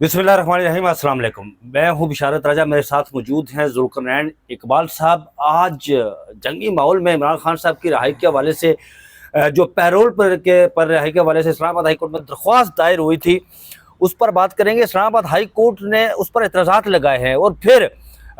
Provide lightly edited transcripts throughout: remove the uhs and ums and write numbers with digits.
बिस्मिल्लाहिर्रहमानिर्रहीम, अस्सलाम वालेकुम। मैं हूं बिशारत राजा, मेरे साथ मौजूद हैं जुल्करनैन इकबाल साहब। आज जंगी माहौल में इमरान खान साहब की रिहाई के हवाले से जो पैरोल पर रिहाई के हवाले से इस्लामाबाद हाई कोर्ट में दरख्वास्त दायर हुई थी, उस पर बात करेंगे। इस्लामाबाद हाई कोर्ट ने उस पर एतराज़ात लगाए हैं और फिर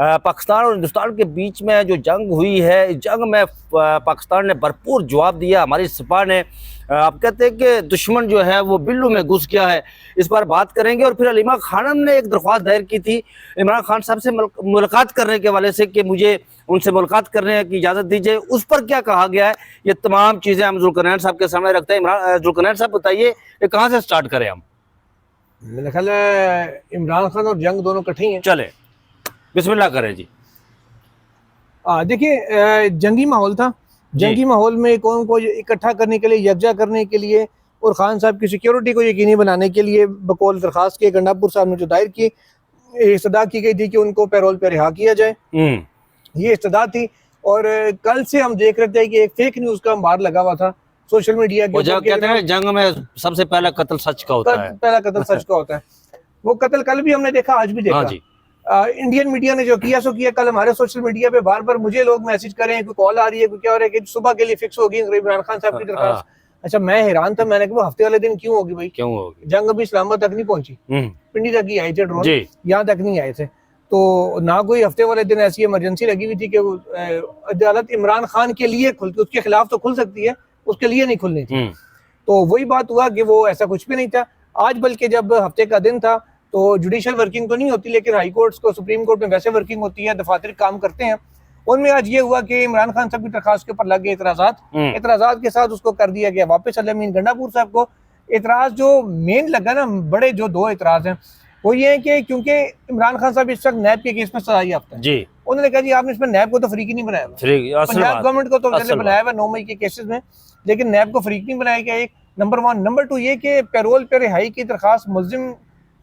पाकिस्तान और हिंदुस्तान के बीच में जो जंग हुई है, इस जंग में पाकिस्तान ने भरपूर जवाब दिया। हमारी सपा ने, आप कहते हैं कि दुश्मन जो है वो बिल्लू में घुस गया है, इस पर बात करेंगे। और फिर अलीमा खानम ने एक दरख्वास्त दायर की थी इमरान खान साहब से मुलाकात करने के हवाले से कि मुझे उनसे मुलाकात करने की इजाज़त दीजिए। उस पर क्या कहा गया है, ये तमाम चीज़ें हम जुल्करनैन साहब के सामने रखते हैं। जुल्करनैन साहब बताइए कि कहाँ से स्टार्ट करें हम? मेरा ख्याल है इमरान खान और जंग दोनों इकट्ठे ही हैं। चले बिस्मिल्लाह करें जी। देखिए, जंगी माहौल था। जंगी माहौल में कौम को इकट्ठा करने के लिए, यकजा करने के लिए और खान साहब की सिक्योरिटी को यकीनी बनाने के लिए बकौल दरखास्त के गंडापुर साहब ने जो दायर की, इस्तदा की गई थी कि उनको पैरोल पर रिहा किया जाए। ये इस्तदा थी। और कल से हम देख रहे थे कि एक फेक न्यूज का अंबार लगा हुआ था सोशल मीडिया के। कहते हैं जंग में सबसे पहला कत्ल सच का होता है। पहला कत्ल सच का होता है। वो कत्ल कल भी हमने देखा, आज भी देखा। हाँ जी। इंडियन मीडिया ने जो किया सो किया। कल हमारे सोशल मीडिया पे बार बार मुझे लोग मैसेज करें, कोई कॉल आ रही है, कोई क्या हो रहा है कि सुबह के लिए फिक्स होगी इमरान खान साहब की दरखास्त। अच्छा, मैं हैरान था। मैंने कहा हफ्ते वाले दिन क्यों होगी भाई? क्यों होगी? जंग अभी इस्लामाबाद तक नहीं पहुंची, पिंडी तक ही आए थे ड्रोन, यहाँ तक नहीं आए थे। तो ना कोई हफ्ते वाले दिन ऐसी इमरजेंसी लगी हुई थी कि अदालत इमरान खान के लिए खुलती, उसके खिलाफ तो खुल सकती है, उसके लिए नहीं खुलनी थी। तो वही बात हुआ कि वो ऐसा कुछ भी नहीं था। आज बल्कि जब हफ्ते का दिन था तो जुडिशल वर्किंग तो नहीं होती, लेकिन हाई कोर्ट्स को, सुप्रीम कोर्ट में वैसे वर्किंग होती है, दफातर काम करते हैं। उनमें आज ये हुआ कि इमरान खान साहब की दरखास्त के ऊपर लग गए एतराजात के साथ उसको कर दिया गया वापस। अमीन गंडापुर साहब को एतराज जो मेन लगा ना, बड़े जो दो एतराज हैं वो ये है कि क्योंकि इमरान खान साहब इस वक्त नैब के केस में सजा याफ्ता है। उन्होंने कहा जी आपने इसमें नैब को तो फरीक ही नहीं बनाया, पंजाब गवर्नमेंट को तो बनाया हुआ 9 मई के केसेस में, लेकिन नैब को फरीक नहीं बनाया गया। एक नंबर 1। नंबर 2 ये कि पैरोल पर रिहाई की दरखास्त मुल्जिम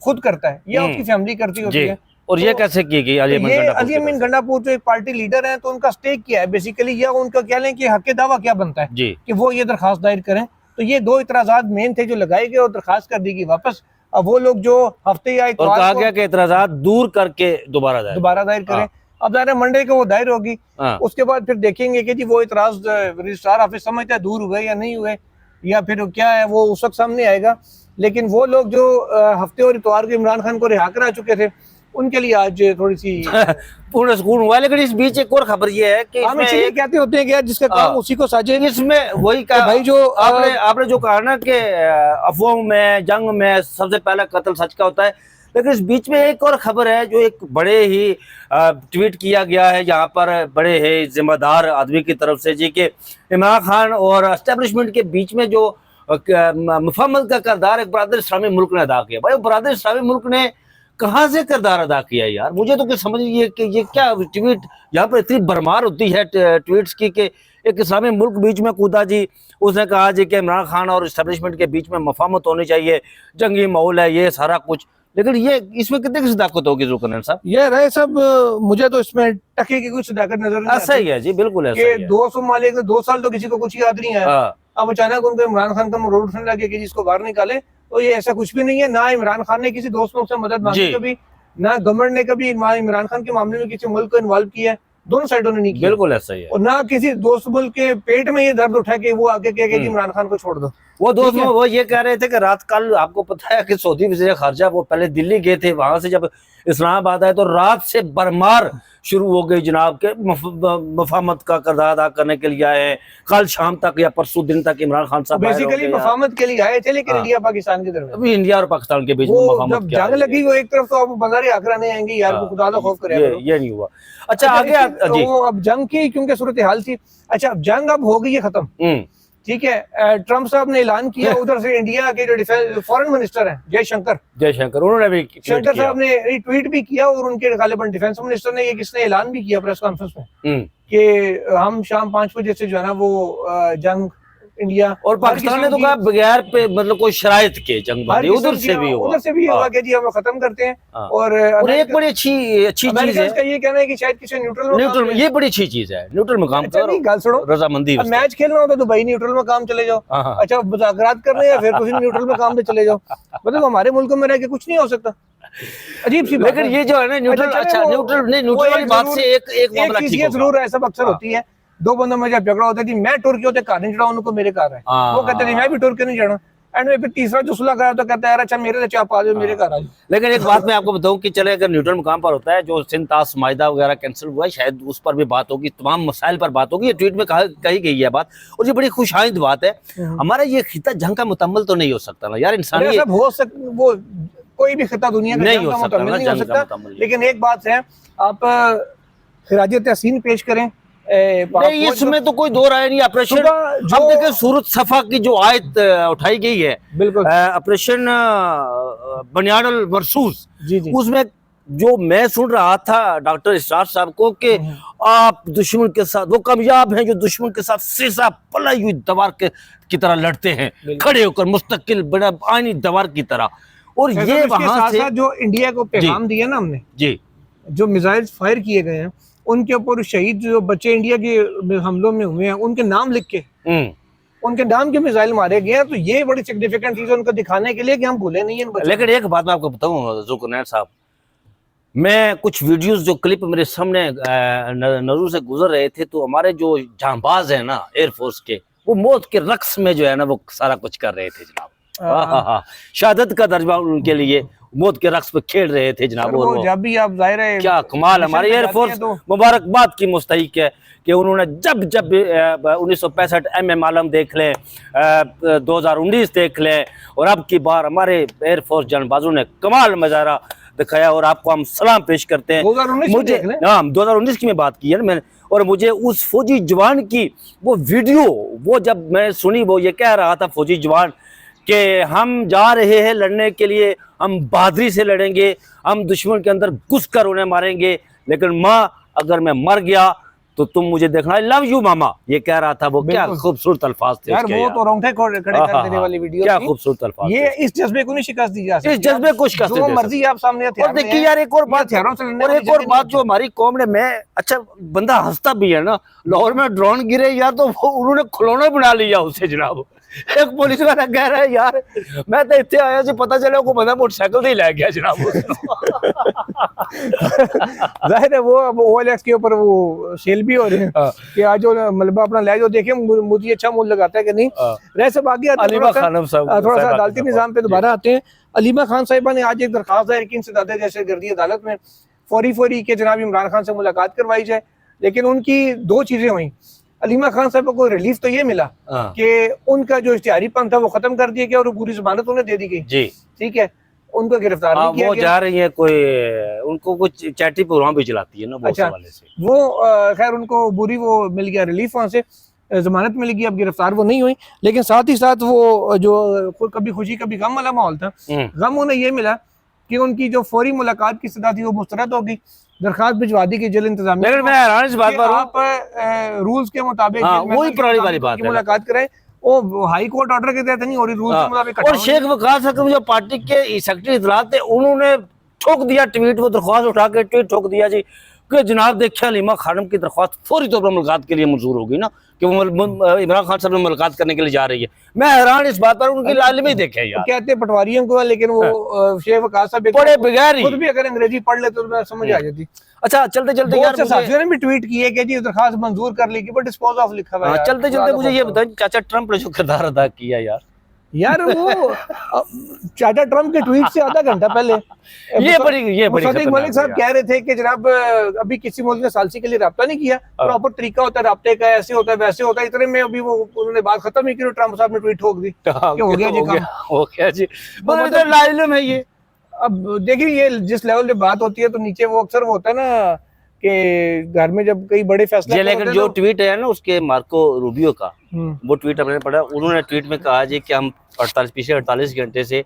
खुद करता है या उसकी फैमिली करती होती है। और ये कैसे की गई? अली अमीन गंडापुर जो एक पार्टी लीडर हैं, तो उनका स्टेक क्या है बेसिकली, या उनका कह लें कि हक दावा क्या बनता है कि वो ये दरखास्त दायर करें। तो ये दो इतराजात मेन थे जो लगाए गए और दरखास्त कर दी गई वापस। अब वो लोग जो हफ्ते या कहा गया कि इतराजात दूर करके दोबारा दायर करें। अब ज़ाहिर मंडे को वो दायर होगी, उसके बाद फिर देखेंगे कि जी वो इतराज रजिस्ट्रार ऑफिस समझता है दूर हुए या नहीं हुए, या फिर क्या है, वो उस वक्त सामने आएगा। लेकिन वो लोग जो हफ्ते और इतवार को इमरान खान को रिहा करा चुके थे, उनके लिए आज थोड़ी सी पूर्ण सुकून हुआ। लेकिन इस बीच एक और खबर ये है कि हम ये कहते होते हैं कि जिसका काम उसी को साजे। इसमें वही कहा भाई जो आपने जो कहा ना कि अफवाहों में, जंग में सबसे पहला कत्ल सच का होता है। लेकिन इस बीच में एक और खबर है जो एक बड़े ही ट्वीट किया गया है, यहाँ पर बड़े ही जिम्मेदार आदमी की तरफ से जी, कि इमरान खान और एस्टेब्लिशमेंट के बीच में जो मुफाहमत का किरदार एक बरादर इस्लामी मुल्क ने अदा किया। भाई बरादर इस्लामी मुल्क ने कहाँ से किरदार अदा किया यार? मुझे तो कुछ समझ नहीं है कि ये क्या ट्वीट, यहाँ पर इतनी भरमार होती है ट्वीट्स की कि एक इस्लामी मुल्क बीच में कूदा जी। उसने कहा जी कि इमरान खान और इस्टेब्लिशमेंट के बीच में मुफाहमत होनी चाहिए, जंगी माहौल है, ये सारा कुछ। लेकिन ये इसमें कितने की सदाकत होगी जुल्करनैन साहब? ये रहे सब, मुझे तो इसमें टके की कुछ सदाकत नजर नहीं आती। ऐसा ही है जी, बिल्कुल ऐसा ही है। 200 मालिक 2 साल तो किसी को कुछ याद नहीं है। अब अचानक उनको इमरान खान का रोड उठने लगे कि जिसको बाहर निकाले, तो ये ऐसा कुछ भी नहीं है। ना इमरान खान ने किसी दोस्त से मदद मांगी कभी, ना गवर्नमेंट ने कभी इमरान खान के मामले में किसी मुल्क को इन्वॉल्व किया है, दोनों साइडों ने नहीं किया। बिल्कुल ऐसा ही है। और ना किसी दोस्त मुल्क के पेट में ये दर्द उठा के वो आगे कह के इमरान खान को छोड़ दो। वो दोस्त वो ये कह रहे थे कि रात कल आपको पता है कि सऊदी वज़ीर खारजा वो पहले दिल्ली गए थे, वहां से जब इस्लामाबाद आए तो रात से बरमार शुरू हो गई जनाब के मुफाहमत का किरदार अदा करने के लिए आए हैं। कल शाम तक या परसों दिन तक इमरान खान साहब बेसिकली मुफाहमत के लिए आए थे, लेकिन इंडिया पाकिस्तान के दरमियान, अभी इंडिया और पाकिस्तान के बीच में जब जंग लगी वो एक तरफ तो आप बंजारे आगरा नहीं आएंगे यार, वो खुदा का खौफ करे, ये नहीं हुआ। अच्छा आगे अब जंग की क्योंकि सूरत हाल थी। अच्छा, अब जंग अब हो गई है खत्म, ठीक है। ट्रम्प साहब ने ऐलान किया, उधर से इंडिया के जो डिफेंस फॉरेन मिनिस्टर हैं जयशंकर, उन्होंने भी शंकर साहब ने ट्वीट भी किया, और उनके गालिबन डिफेंस मिनिस्टर ने किसने ऐलान भी किया प्रेस कॉन्फ्रेंस में कि हम शाम 5 बजे से जो है ना वो जंग इंडिया और पाकिस्तान ने तो कहा बगैर पे मतलब कोई शराइत के जंग बंदी, उधर से भी होगा कि जी हम खत्म करते हैं। और एक बड़ी अच्छी चीज है, ये कहना है कि शायद किसी न्यूट्रल, ये बड़ी अच्छी चीज है, न्यूट्रल में काम करो, रजामंदी। मैच खेलना हो तो दुबई न्यूट्रल में काम चले जाओ। अच्छा, मुज़ाकरात करने या फिर किसी न्यूट्रल में काम पे चले जाओ। मतलब हमारे मुल्क में रह के कुछ नहीं हो सकता। अजीब सी बात लेकिन ये जो है ना न्यूट्रल, अच्छा न्यूट्रल वाली बात से एक मामला ठीक होगा। जरूर ऐसा अक्सर होती है, दो बंदों में जब झगड़ा होता है जी मैं टुर के होते घर नहीं चढ़ा, उनको मेरे घर है, वो कहते हैं मैं भी टुर के नहीं चढ़ा, एंड में फिर तीसरा जो सुलह करा तो कहता है यार अच्छा मेरे लिए चाप आ जाओ, मेरे घर आ जाओ। लेकिन एक बात मैं आपको बताऊं कि चले अगर न्यूट्रल मुकाम पर होता है, जो सिंध ताश माहिदा वगैरह कैंसिल हुआ है, शायद उस पर भी बात होगी, तमाम मसाइल पर बात होगी, ये ट्वीट में कही गई है बात, और ये बड़ी खुशाइंद बात है। हमारा ये खिता जंग का मुतम्मल तो नहीं हो सकता ना यार, इंसानी वो कोई भी खिता दुनिया का नहीं जंग हो का सकता मुतम्मिल ना, नहीं हो जंग का सकता, मुतम्मिल। लेकिन एक बात है, आप खिराज तहसीन पेश करें। नहीं इसमें तो कोई दो राय नहीं। ऑपरेशन अब देखिए सूरत सफा की जो आयत उठाई गई है, बिल्कुल ऑपरेशन बनियानुल मरसूस, जी जी, उसमें जो मैं सुन रहा था डॉक्टर इसरार साहब को कि आप दुश्मन के साथ, वो कामयाब हैं जो दुश्मन के साथ सीसा पलाई हुई दीवार की तरह लड़ते हैं, खड़े होकर मुस्तकिल बड़ा आईनी दीवार की तरह। और ये वहां से जो इंडिया को पैगाम दिया ना हमने जी, जो मिसाइल फायर किए गए हैं उनके ऊपर शहीद जो बच्चे इंडिया के हमलों में हुए हैं उनके नाम लिख के उनके नाम के मिसाइल मारे गए हैं, तो ये बड़ी सिग्निफिकेंट चीज है उनको दिखाने के लिए कि हम भूले नहीं है। लेकिन एक बात मैं आपको बताऊं जुल्करनैन साहब, मैं कुछ वीडियोस जो क्लिप मेरे सामने नजर से गुजर रहे थे, तो हमारे जो जांबाज है ना एयरफोर्स के, वो मौत के रक्स में जो है ना वो सारा कुछ कर रहे थे जनाब। शहादत का दर्जा उनके लिए मौत के रक्स पे खेल रहे थे जनाब। और जब भी आप जाहिर है क्या कमाल, हमारी एयरफोर्स मुबारकबाद की मुस्तहिक है कि उन्होंने जब 1965 MM आलम देख लें, 2019 देख लें, और अब की बार हमारे एयरफोर्स जानबाजों ने कमाल मजारा दिखाया, और आपको हम सलाम पेश करते हैं। 2019 की मैं बात की है ना मैंने, और मुझे उस फौजी जवान की वो वीडियो, वो जब मैं सुनी, वो ये कह रहा था फौजी जवान कि हम जा रहे हैं लड़ने के लिए, हम बहादुरी से लड़ेंगे, हम दुश्मन के अंदर घुसकर उन्हें मारेंगे, लेकिन माँ अगर मैं मर गया तो तुम मुझे देखना, आई लव यू मामा, ये कह रहा था। वो क्या खूबसूरत अल्फाज थे यार, वो तो रोंगटे खड़े कर देने वाली वीडियो, क्या खूबसूरत अल्फाज। ये इस जज्बे को नहीं शिकस्त दी जा सकती, इस जज्बे को शिकस्त जो मर्जी आप सामने। और देखिए यार एक और बात, और एक और बात जो हमारी कौम ने, मैं अच्छा बंदा हंसता भी है ना, लाहौर में ड्रोन गिरे यार तो उन्होंने खिलौना बना लिया उससे जनाब। एक पुलिस वाला कह रहा है यार मैं तो इतने आया से पता चला को बंदा मोटरसाइकिल से लै गया जनाब। जाहिर है वो अब OLX के ऊपर वो सेल भी हो रहे हैं कि आज जो मलबा अपना ले जाओ, देखिए मुझे अच्छा मूल्य लगाता है कि नहीं। रह सब आगे अलीमा खानम साहब थोड़ा सा अदालती निजाम पे दोबारा आते हैं। अलीमा खान साहिबा ने आज एक दरखास्त दायर की इंसदाद जैसे गर्दी अदालत में फौरी के जनाब इमरान खान से मुलाकात करवाई जाए, लेकिन उनकी दो चीजें हुई। अलीमा खान साहब को रिलीफ तो ये मिला कि उनका जो इश्तिहारीपन था वो खत्म कर दिया गया और पूरी जमानत उन्हें दे दी गई जी, ठीक है, उनको गिरफ्तार नहीं किया गया। जा रही है कोई, उनको कुछ चैटी प्रोग्राम भी चलाती है ना अच्छा, वाले से वो खैर उनको बुरी वो मिल गया रिलीफ, वहां से जमानत मिल गई, अब गिरफ्तार वो नहीं हुई। लेकिन साथ ही साथ वो जो कभी खुशी कभी गम वाला माहौल था, गम उन्हें ये मिला कि उनकी जो फौरी मुलाकात की सदा थी वो मुस्तरद हो गई, दरखास्त भिजवा दी कि जेल इंतजामिया। लेकिन मैं हैरान इस बात पर आप रूल्स के मुताबिक वही पुरानी वाली बात है, मुलाकात कराएं, वो हाई कोर्ट ऑर्डर के तहत नहीं हो रही, रूल्स के मुताबिक। और शेख वकास हकीम जो पार्टी के सेक्रेटरी इत्तलात थे, उन्होंने ठोक दिया ट्वीट, वो दरख्वास्त उठा के ट्वीट ठोक दिया जी कि जनाब देखिए अलीमा खानम की दरख्वास्त फौरी तौर पर मुलाकात के लिए मंजूर होगी ना, कि वो इमरान खान साहब ने मुलाकात करने के लिए जा रही है। मैं हैरान इस बात पर, उनकी लाल में देखे यार, कहते पटवारियों को, लेकिन वो शेख वकास साहब पढ़े बगैर खुद भी अगर अंग्रेजी पढ़ ले तो समझ आ जाती। अच्छा चलते चलते यार साथियों ने भी ट्वीट किए कि जी दरखास्त मंजूर कर ली, बट डिस्पोज ऑफ लिखा हुआ है। चलते चलते मुझे ये बताओ चाचा ट्रंप ने जो किरदार अदा किया यार वो चाचा ट्रंप के ट्वीट से आधा घंटा पहले ये बड़ी सदीक मलिक साहब कह रहे थे कि जनाब अभी किसी मुल्क ने सालसी के लिए राब्ता नहीं किया, प्रॉपर तरीका होता है राब्ते का, ऐसे होता है वैसे होता है, इतने में अभी वो उन्होंने बात खत्म ही की, ट्रंप साहब ने ट्वीट ठोक दी कि हो गया जी काम, हो गया जी, मतलब लाइलम है ये। अब देखिए ये जिस लेवल पे बात होती है तो नीचे वो अक्सर वो होता है ना कि घर में जब कई बड़े फैसले, लेकिन जो ट्वीट है ना उसके मार्को रूबियो का, वो ट्वीट हमने पढ़ा, उन्होंने ट्वीट में कहा जी कि हम पिछले 48 घंटे से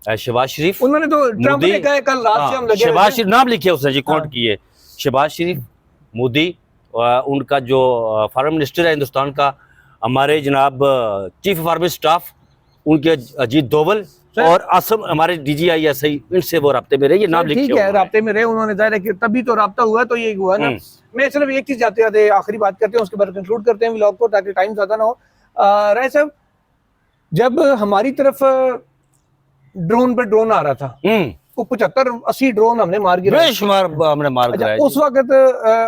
शहबाज शरीफ, उन्होंने तो ट्रंप ने कहा कल रात से हम लगे, शहबाज शरीफ नाम लिखे उसने जी, कोट किए, शहबाज शरीफ, मोदी, उनका जो फॉरेन मिनिस्टर है हिंदुस्तान का, हमारे जनाब चीफ ऑफ आर्मी स्टाफ उनके अजीत डोवल, और असम हमारे DGI इनसे वो राब्ते में रहे, ये नाम लिखे, ठीक है राब्ते में रहे उन्होंने, जाहिर है कि तभी तो राब्ता हुआ, तो ये हुआ ना। मैं सिर्फ एक चीज जाते जाते आखिरी बात करते हैं, उसके बाद कंक्लूड करते हैं व्लॉग को ताकि टाइम ज्यादा ना हो। राय साहब, जब हमारी तरफ ड्रोन पे ड्रोन आ रहा था को 75-80 ड्रोन हमने मार गिराए। बेशुमार हमने मार अच्छा, गिराए उस वक्त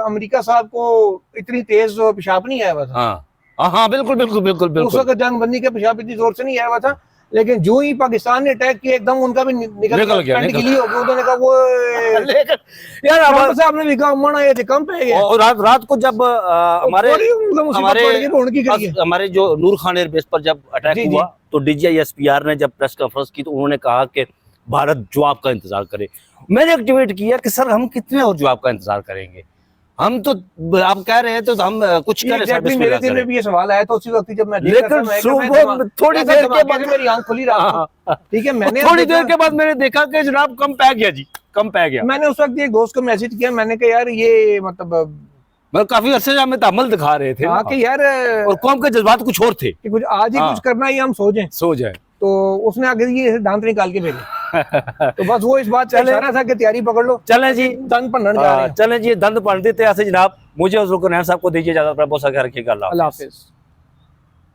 अमेरिका साहब को इतनी तेज पेशाब नहीं आया हुआ था। हाँ बिल्कुल बिल्कुल बिल्कुल उस बिल्कुल। वक्त जंगबंदी का पेशाब इतनी जोर से नहीं आया हुआ था, लेकिन जो ही पाकिस्तान ने अटैक किया एकदम उनका भी निकल गया, पैंट निकल गिली हो गई। उन्होंने कहा वो यार ट्रंप साहब ने भी कहा मना ये थे कम पे गया। और रात को जब हमारे जो नूर खान एयरबेस पर जब अटैक हुआ तो DGISPR ने जब प्रेस कॉन्फ्रेंस की तो उन्होंने कहा कि भारत जवाब का इंतजार करे। मैंने एक ट्वीट किया कि सर हम कितने और जवाब का इंतजार करेंगे, हम तो आप कह रहे हैं तो हम कुछ करें। मेरे दिल में भी ये सवाल आया तो उसी वक्त जब मैं लेकिन थोड़ी देर के बाद मेरी आंख खुली रहा, ठीक है, मैंने थोड़ी देर के बाद मैंने देखा कि जनाब कम पै गया जी, कम पै गया। मैंने उस वक्त एक दोस्त को मैसेज किया, मैंने कहा यार ये मतलब काफी अरसे से हमें तामल दिखा रहे थे कि यार और कौम के जज्बात कुछ और थे कि कुछ आज ही कुछ करना ही हम सो जाए। तो उसने आगे ये दांत निकाल के भेजे। तो बस वो इस बात से इशारा था कि तैयारी पकड़ लो, चलें जी दंद पढ़ने जा रहे हैं। चलें जी दंद पढ़ देते ऐसे जनाब। मुझे और जुल्करनैन साहब को दीजिए इजाजत, बहुत सा ख्याल रखिएगा। अल्लाह हाफिज।